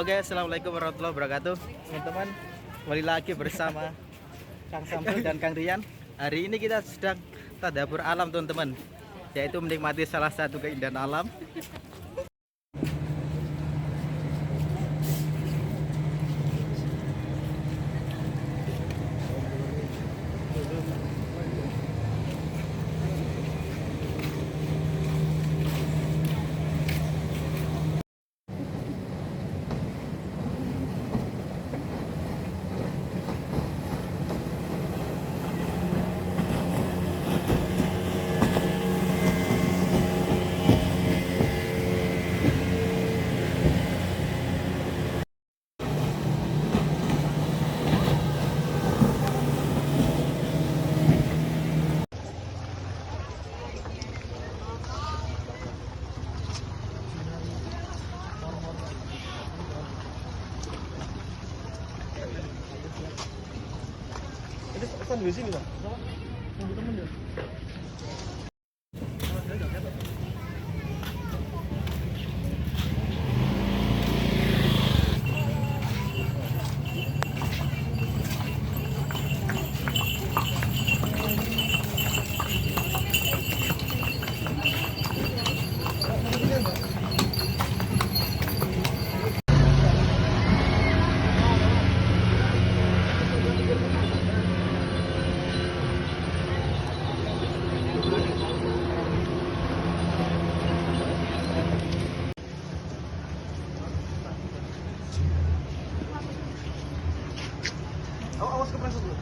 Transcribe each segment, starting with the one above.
Oke, assalamualaikum warahmatullahi wabarakatuh, teman-teman. Kembali lagi bersama Kang Samsul dan Kang Rian. Hari ini kita sedang tadabbur alam, teman-teman, yaitu menikmati salah satu keindahan alam. Itu pesan di sini, Pak. Tunggu temen ya. Awas kepleset dulu.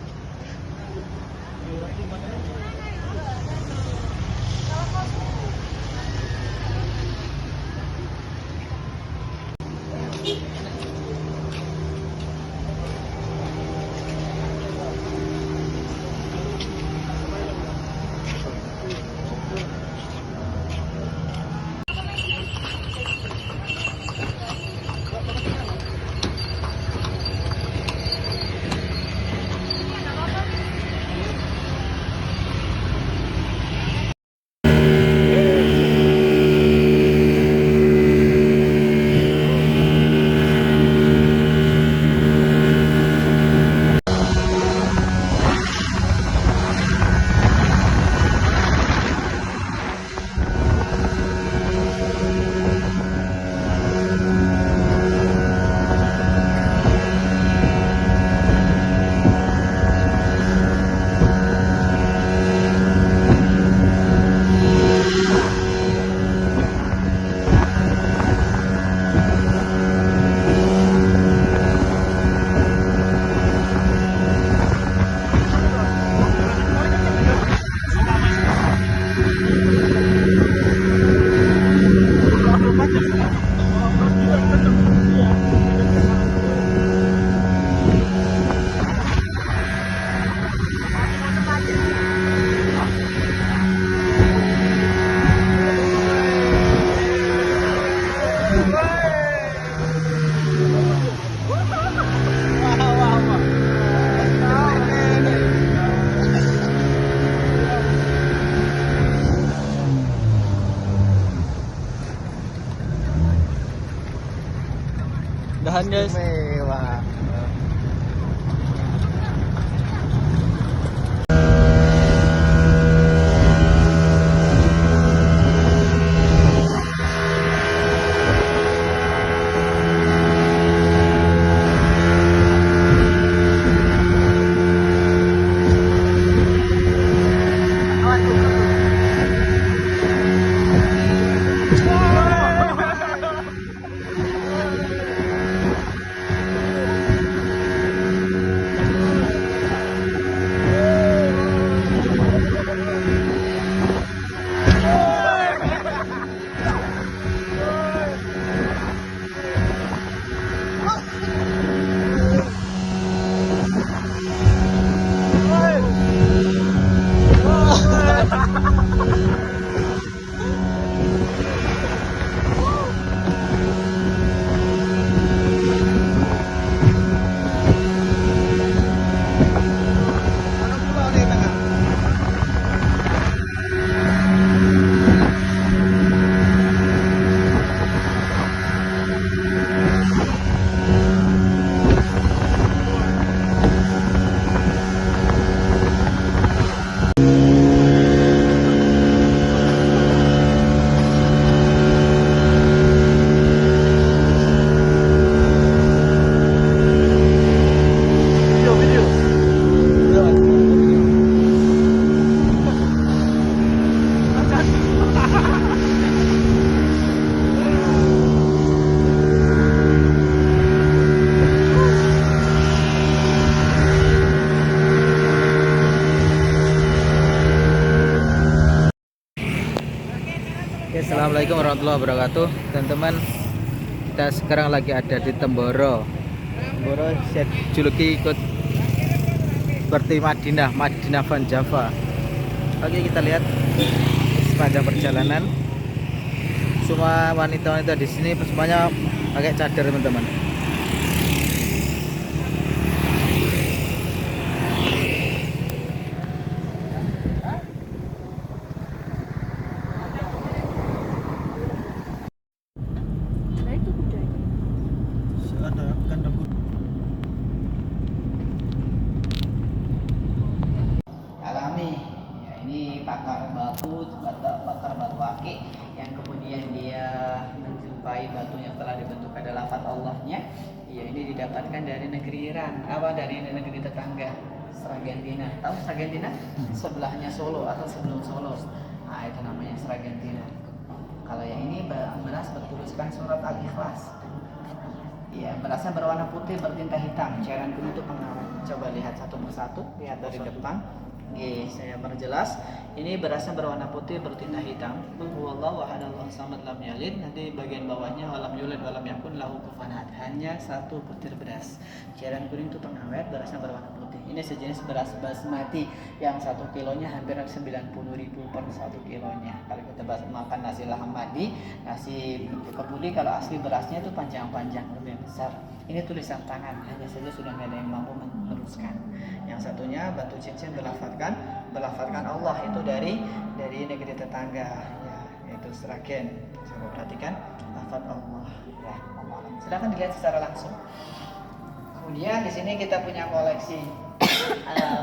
Dahan, guys. Mewah. Assalamualaikum warahmatullahi wabarakatuh, teman-teman. Kita sekarang lagi ada di Temboro. Temboro saya juluki ikut seperti Madinah, Madinah Van Java. Oke, kita lihat sepanjang perjalanan. Semua wanita-wanita di sini semuanya pakai cadar, teman-teman. Alami ya, ini bakar batu akik yang kemudian dia menjumpai batu yang telah dibentuk ada lafaz Allahnya. Ya, ini didapatkan dari negeri Iran, dari negeri tetangga Sragentina. Tahu Sragentina? Sebelahnya Solo atau sebelum Solo. Nah, itu namanya Sragentina. Kalau yang ini beras bertuliskan surat Al-Ikhlas. Iya, berasnya berwarna putih bertinta hitam, cairan kuning itu pengawet. Coba lihat satu persatu, lihat dari depan. Oke, saya perjelas. Ini berasnya berwarna putih bertinta hitam. Qul huwallahu ahad Allahus samad lam yalid. Nanti bagian bawahnya walam yulad walam yakun lahu kufuwan ahad. Hanya satu butir beras. Cairan kuning itu pengawet, berasnya berwarna putih. Ini sejenis beras basmati yang 1 kilonya hampir 90.000 per 1 kilonya. Kalau kita makan nasi lahamadi, nasi kebuli, kalau asli berasnya itu panjang-panjang lebih besar. Ini tulisan tangan, hanya saja sudah tidak ada yang mampu meneruskan. Yang satunya batu cincin berlafadzkan Allah, itu dari negeri tetangga, ya, yaitu Sragen. Coba perhatikan lafadz Allah, ya, Allah. Silakan dilihat secara langsung. Kemudian di sini kita punya koleksi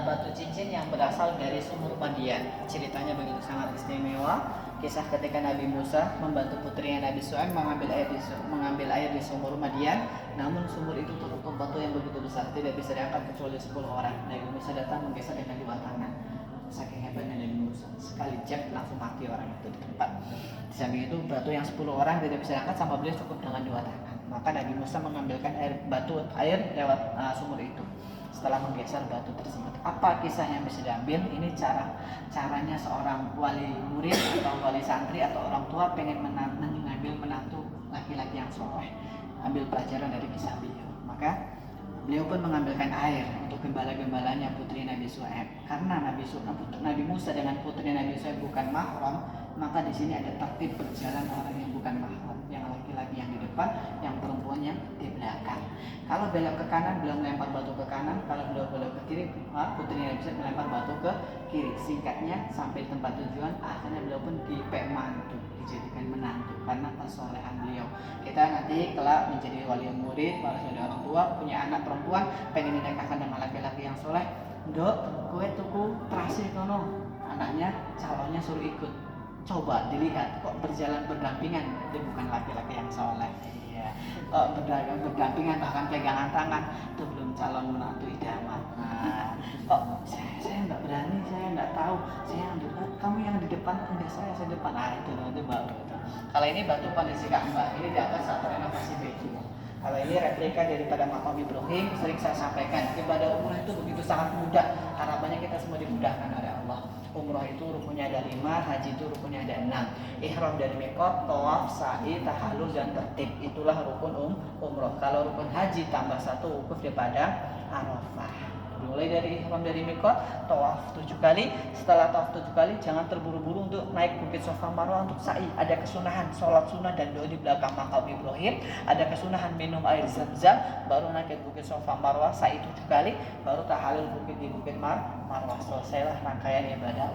batu cincin yang berasal dari sumur Madian. Ceritanya begitu sangat istimewa. Kisah ketika Nabi Musa membantu putrinya Nabi Syuaib mengambil air di sumur Madian, namun sumur itu tertutup batu yang begitu besar, tidak bisa diangkat kecuali 10 orang. Nabi Musa datang menggeser dengan 2 tangan. Saking hebatnya Nabi Musa, sekali jab langsung mati orang itu di tempat. Di samping itu batu yang 10 orang tidak bisa diangkat sama beliau cukup dengan 2 tangan. Maka Nabi Musa mengambilkan air lewat sumur itu. Setelah menggeser batu tersebut, apa kisah yang bisa diambil? Ini caranya seorang wali murid atau wali santri atau orang tua pengen mengambil menantu laki-laki yang soleh, ambil pelajaran dari kisah beliau. Maka beliau pun mengambilkan air untuk gembala-gembalanya putri Nabi Syuaib. Karena Nabi Musa dengan putri Nabi Syuaib bukan mahram, maka di sini ada tertib berjalan orang yang bukan mahram, yang laki-laki yang di depan, yang perempuan yang di belakang. Kalau belok ke kanan, beliau melempar batu ke kanan. Kalau beliau belok ke kiri, putri Nabi Syuaib melempar batu ke kiri. Singkatnya sampai tempat tujuan, akhirnya beliau pun mantu, dijadikan menantu karena persolehan beliau. Kita nanti kelak menjadi wali murid, harus menjadi orang tua, punya anak perempuan, pengen dinikahkan dengan laki-laki yang soleh. Dok, kue tuku terasi kono, anaknya calonnya suruh ikut. Coba dilihat, kok berjalan berdampingan, itu bukan laki-laki yang soleh. Iya, berdampingan bahkan pegangan tangan, itu belum calon menantu idaman. Nah, kok saya nggak berani, saya nggak tahu, saya yang di depan, kamu yang di depan, enggak saya depan. Nah itu baru. Kalau ini batu kondisi Ka'bah, ini di atas saat renovasi Baitul. Kalau ini replika daripada makam Ibrahim. Sering saya sampaikan, ibadah umrah itu begitu sangat mudah. Harapannya kita semua dimudahkan oleh Allah. Umrah itu rukunnya ada 5, haji itu rukunnya ada 6. Ihram dari mikot, tawaf, sa'i, tahallul, dan tertib. Itulah rukun umrah. Kalau rukun haji tambah 1 wukuf daripada Arafah. Mulai dari ihram dari mikot, tawaf 7 kali. Setelah tawaf 7 kali, jangan terburu-buru untuk naik bukit Safa Marwah untuk sa'i. Ada kesunahan sholat sunnah dan doa di belakang makam Ibrahim. Ada kesunahan minum air zam-zam, baru naik ke bukit Safa Marwah sa'i 7 kali, baru tahalul bukit di bukit Marwah. Selesailah rangkaian ibadah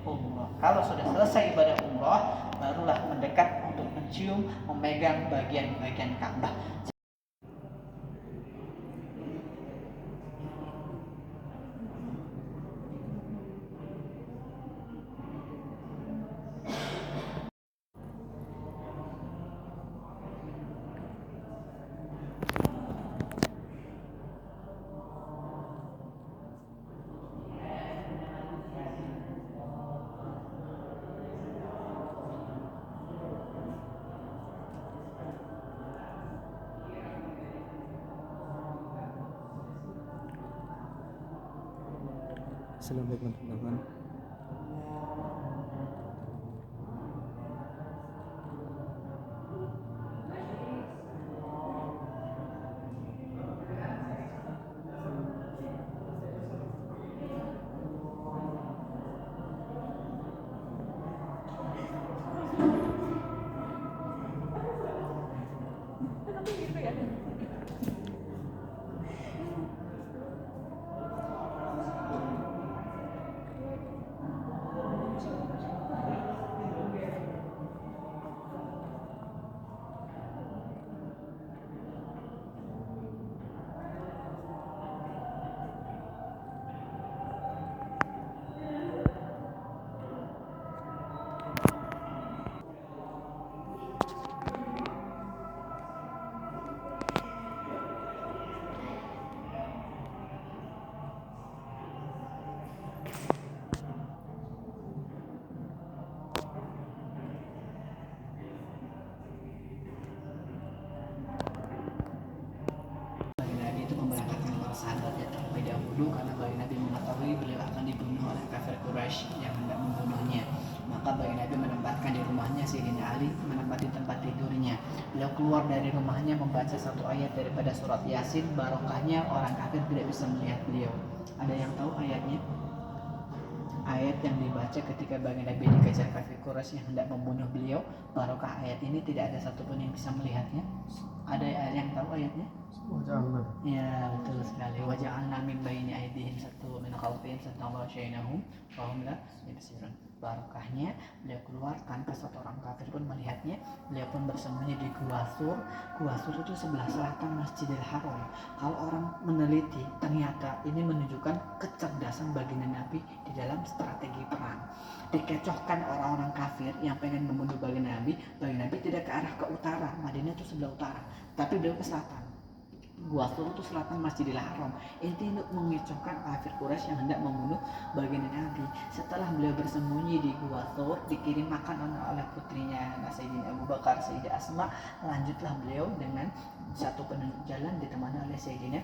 umrah. Kalau sudah selesai ibadah umrah, barulah mendekat untuk mencium, memegang bagian-bagian Ka'bah. Assalamualaikum teman-teman. dulu karena baginda Nabi mengetahui beliau akan dibunuh oleh kafir Quraisy yang hendak membunuhnya. Maka baginda Nabi menempatkan di rumahnya Sayyidina Ali, menempati tempat tidurnya. Beliau keluar dari rumahnya membaca satu ayat daripada surat Yasin, barokahnya orang kafir tidak bisa melihat beliau. Ada yang tahu ayatnya? Ayat yang dibaca ketika baginda Nabi dikejar kafir Quraisy yang hendak membunuh beliau, barokah ayat ini tidak ada satupun yang bisa melihatnya. Ada yang tahu ayatnya? Wajahna. Ya, betul sekali. Waja'alna min baini aydihim satu min khalfihim satu wa syainahum fahum la yabsirun. Barokahnya beliau keluar tanpa satu orang kafir pun melihatnya. Beliau pun bersembunyi di Gua Sur. Gua Sur itu sebelah selatan Masjidil Haram. Kalau orang meneliti, ternyata ini menunjukkan kecerdasan baginda Nabi di dalam strategi perang. Dikecohkan orang-orang kafir yang pengen membunuh baginda Nabi tidak ke arah ke utara, Madinah itu sebelah utara, tapi beliau ke selatan. Gua Sur itu selatan Masjidil Haram. Ini untuk mengecohkan kafir Quraisy yang hendak membunuh baginda Nabi. Setelah beliau bersembunyi di Gua Sur, dikirim makan oleh putrinya Sayyidina Abu Bakar, Sayyidah Asma. Lanjutlah beliau dengan satu penunjuk jalan ditemani oleh Sayyidina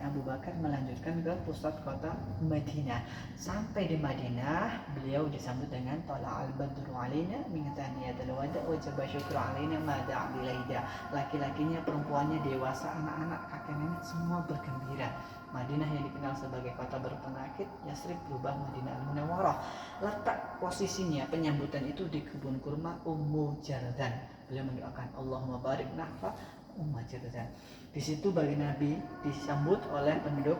Abu Bakar melanjutkan ke pusat kota Madinah. Sampai di Madinah, beliau disambut dengan Tala'al Badru alaina min tahniyatil wada wa jaba syukru alaina ma da'a bilaida. Laki-lakinya, perempuannya, dewasa, anak-anak, kakek nenek semua bergembira. Madinah yang dikenal sebagai kota berpenyakit, Yasrib berubah Madinah Al-Munawwarah. Letak posisinya penyambutan itu di kebun kurma Ummu Jardan. Beliau mendoakan Allahumma barik nafah Ummu Jardan. Di situ baginda Nabi disambut oleh penduduk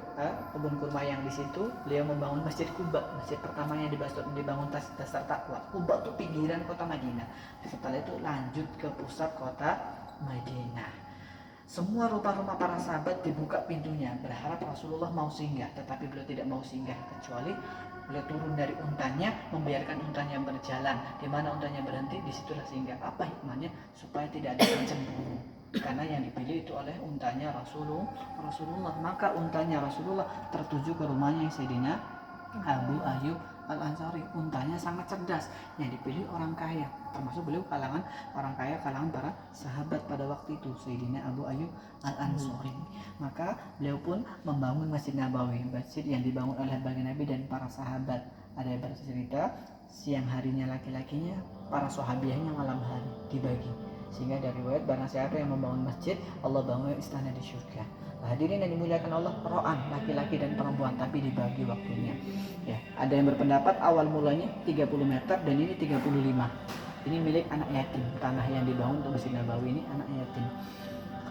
kebun kurma yang di situ. Beliau membangun Masjid Quba, masjid pertamanya dibangun dasar takwa. Quba itu pinggiran kota Madinah. Setelah itu lanjut ke pusat kota Madinah. Semua rumah-rumah para sahabat dibuka pintunya, berharap Rasulullah mau singgah, tetapi beliau tidak mau singgah kecuali beliau turun dari untanya, membiarkan untanya berjalan. Di mana untanya berhenti, disitulah singgah. Apa hikmahnya? Supaya tidak ada yang cemburu. Karena yang dipilih itu oleh untanya Rasulullah. Maka untanya Rasulullah tertuju ke rumahnya Sayyidina Abu Ayyub Al-Ansari. Untanya sangat cerdas, yang dipilih orang kaya, termasuk beliau kalangan orang kaya, kalangan para sahabat pada waktu itu, Sayyidina Abu Ayyub Al-Ansari. Maka beliau pun membangun Masjid Nabawi, masjid yang dibangun oleh baginda Nabi dan para sahabat. Ada yang bercerita siang harinya laki-lakinya, para sahabiahnya malam hari dibagi. Sehingga dari riwayat barang siapa yang membangun masjid, Allah bangun istana di surga. Hadirin yang dimuliakan Allah, ro'an laki-laki dan perempuan, tapi dibagi waktunya. Ya, ada yang berpendapat awal mulanya 30 meter dan ini 35. Ini milik anak yatim. Tanah yang dibangun untuk Masjid Nabawi ini anak yatim.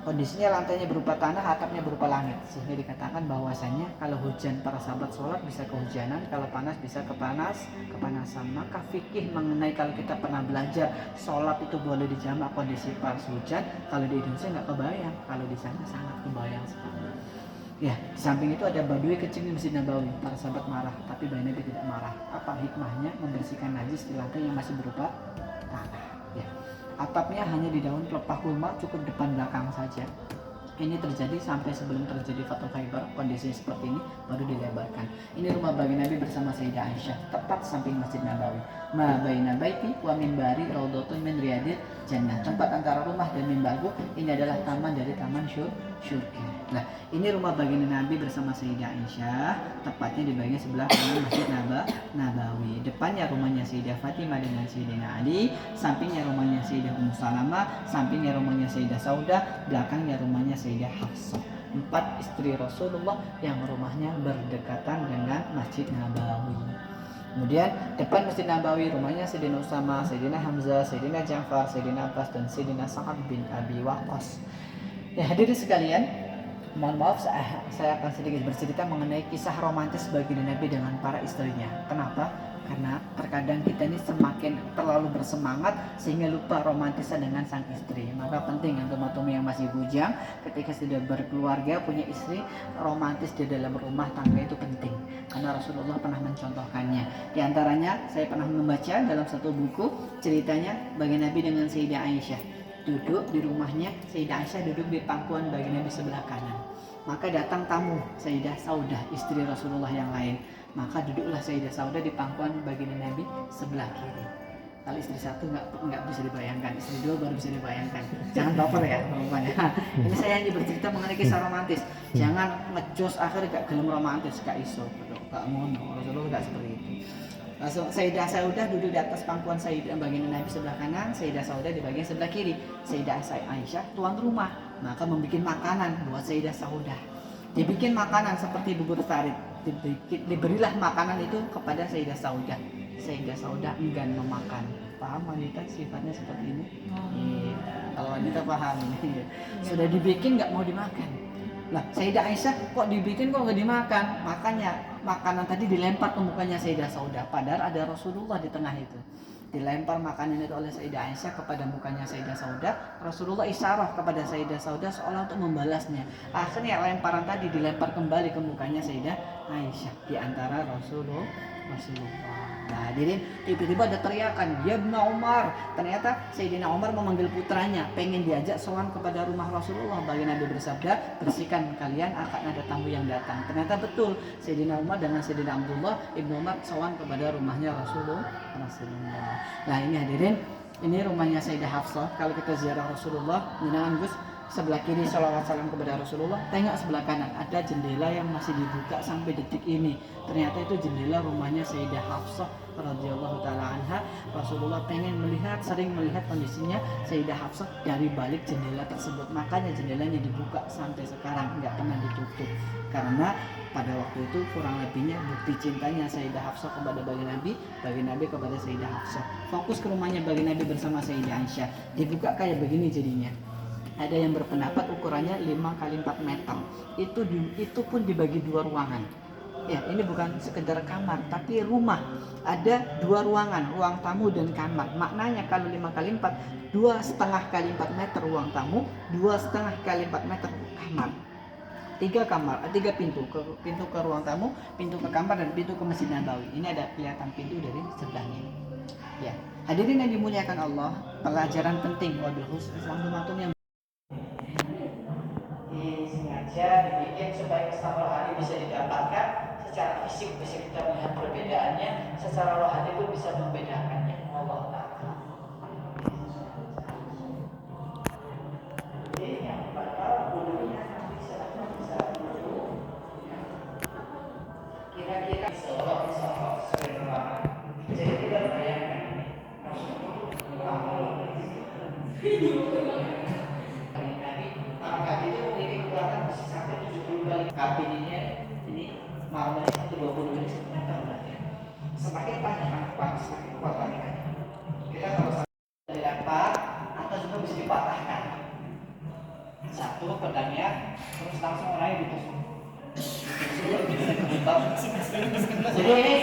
Kondisinya lantainya berupa tanah, atapnya berupa langit. Sehingga dikatakan bahwasanya kalau hujan para sahabat sholat bisa kehujanan, kalau panas bisa kepanasan. Maka fikih mengenai kalau kita pernah belajar sholat itu boleh dijamak kondisi pas hujan, kalau di Indonesia nggak kebayang, kalau di sana sangat kebayang sekali. Ya, di samping itu ada badui kecil di Masjid Nabawi. Para sahabat marah, tapi baginda Nabi tidak marah. Apa hikmahnya? Membersihkan najis di lantai yang masih berupa tanah. Ya. Atapnya hanya di daun pelepah kurma, cukup depan belakang saja. Ini terjadi sampai sebelum terjadi Fathul Khaybar. Kondisi seperti ini baru dilebarkan. Ini rumah baginda Nabi bersama Sayyidah Aisyah, tepat samping Masjid Nabawi. Ma baina baiti wa minbari raudhatun min riyadil jannah. Tempat antara rumah dan mimbarku ini adalah taman dari taman syurga. Nah, ini rumah baginda Nabi bersama Sayyidah Aisyah, tepatnya di bagian sebelah kanan Masjid Nabawi. Depannya rumahnya Sayyidah Fatimah dengan Sayyidina Ali, sampingnya rumahnya Sayyidah Ummu Salamah, sampingnya rumahnya Sayyidah Saudah, belakangnya rumahnya Sayyidah Hafsah. 4 istri Rasulullah yang rumahnya berdekatan dengan Masjid Nabawi. Kemudian depan Masjid Nabawi rumahnya Sayyidina Usama, Sayyidina Hamzah, Sayyidina Ja'far, Sayyidina Abbas dan Sayyidina Sa'ad bin Abi Waqqas. Ya, hadirin sekalian, mohon maaf saya akan sedikit bercerita mengenai kisah romantis baginda Nabi dengan para istrinya. Kenapa? Karena terkadang kita ini semakin terlalu bersemangat sehingga lupa romantisnya dengan sang istri. Maka penting untuk teman-teman yang masih bujang, ketika sudah berkeluarga, punya istri, romantis di dalam rumah tangga itu penting. Karena Rasulullah pernah mencontohkannya. Di antaranya saya pernah membaca dalam satu buku ceritanya baginda Nabi dengan Sayyidah Aisyah. Duduk di rumahnya, Sayyidah Aisyah duduk di pangkuan baginda Nabi sebelah kanan. Maka datang tamu Sayyidah Saudah, istri Rasulullah yang lain. Maka duduklah Sayyidah Saudah di pangkuan baginda Nabi sebelah kiri. Kalau istri satu nggak bisa dibayangkan, istri dua baru bisa dibayangkan. Jangan baper ya teman-teman ya. Ini saya hanya bercerita mengenai kisah romantis. Jangan ngejos akhirnya gak gelem romantis, gak iso, gak ngono. Rasulullah gak seperti itu. Langsung Sayyidah Saudah duduk di atas pangkuan Sayyidah bagian Nabi sebelah kanan, Sayyidah Saudah di bagian sebelah kiri. Sayyidah Aisyah tuan rumah, maka membuat makanan buat Sayyidah Saudah. Dibikin makanan seperti bubur farid, diberilah makanan itu kepada Sayyidah Saudah. Sayyidah Saudah enggan memakan. Paham wanita sifatnya seperti ini? Iya, kalau wanita paham ini. Sudah dibikin nggak mau dimakan. Nah, Sayyidah Aisyah kok dibikin kok nggak dimakan? Makanya makanan tadi dilempar ke mukanya Sayyidah Saudah. Padahal ada Rasulullah di tengah itu. Dilempar makanan itu oleh Sayyidah Aisyah kepada mukanya Sayyidah Saudah. Rasulullah isyarah kepada Sayyidah Saudah seolah untuk membalasnya. Akhirnya lemparan tadi dilempar kembali ke mukanya Sayyidah Aisyah di antara Rasulullah. Nah, hadirin, tiba-tiba ada teriakan, "Ya Ibn Umar." Ternyata Sayyidina Umar memanggil putranya, pengen diajak sowan kepada rumah Rasulullah. Bagi Nabi bersabda, "Bersihkan kalian, akan ada tamu yang datang." Ternyata betul, Sayyidina Umar dengan Sayyidina Abdullah Ibn Umar sowan kepada rumahnya Rasulullah. Nah, ini hadirin, ini rumahnya Sayyidah Hafsah. Kalau kita ziarah Rasulullah, minangan Gus, sebelah kiri sholawat salam kepada Rasulullah, tengok sebelah kanan ada jendela yang masih dibuka sampai detik ini. Ternyata itu jendela rumahnya Sayyidah Hafsah radhiyallahu taala anha. Rasulullah pengen melihat, sering melihat kondisinya Sayyidah Hafsah dari balik jendela tersebut. Makanya jendelanya dibuka sampai sekarang, nggak pernah ditutup. Karena pada waktu itu kurang lebihnya bukti cintanya Sayyidah Hafsah kepada bagi Nabi kepada Sayyidah Hafsah. Fokus ke rumahnya bagi Nabi bersama Sayyidah Aisyah. Dibuka kayak begini jadinya. Ada yang berpendapat ukurannya 5 x 4 meter. Itu pun dibagi 2 ruangan. Ya, ini bukan sekedar kamar, tapi rumah. Ada 2 ruangan, ruang tamu dan kamar. Maknanya kalau 5 x 4, 2,5 x 4 meter ruang tamu, 2,5 x 4 meter kamar. 3 kamar, 3 pintu ke ruang tamu, pintu ke kamar, dan pintu ke Masjid Nabawi. Ini ada kelihatan pintu dari sebelahnya. Ya, hadirin yang dimuliakan Allah, pelajaran penting wabil khusus antum yang sengaja dibikin supaya kesabaran rohani bisa didapatkan. Secara fisik bisa kita melihat perbedaannya, secara rohani pun bisa membedakannya. Allah Ta'ala. Ini yang bakal bulunya bisa dulu. Kira-kira bisa sering banget. Jadi kita bayangkan ini. Kabinnya ini marmernya 20 cm berarti. Semakin panjang semakin kuat tarikannya. Kita kalau dilempar atau juga bisa dipatahkan. Satu pedangnya terus langsung orangnya ditusuk. Jadi ini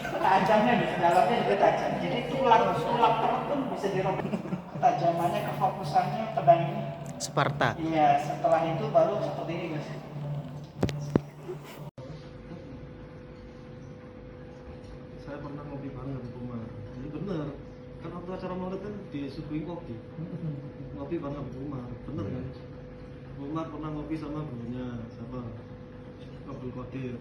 tajamnya di dalamnya juga tajam. Jadi tulang perut pun bisa dirobek. Ketajamannya, kefokusannya pedang ini Sparta. Iya, setelah itu baru seperti ini guys. Saya pernah ngopi bareng dengan Umar. Ini benar. Kan waktu acara maulid kan disuguhin kopi. Ngopi bareng dengan Umar. Bener kan? Umar pernah ngopi sama gurunya siapa? Abdul Qadir.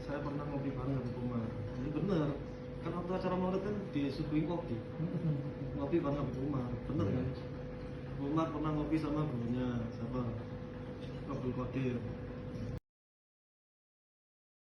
Saya pernah ngopi bareng dengan Umar. Ini benar. Kan waktu acara maulid kan disuguhin kopi. Ngopi bareng dengan Umar. Bener kan? Umar pernah ngopi sama gurunya siapa? Abdul Qadir.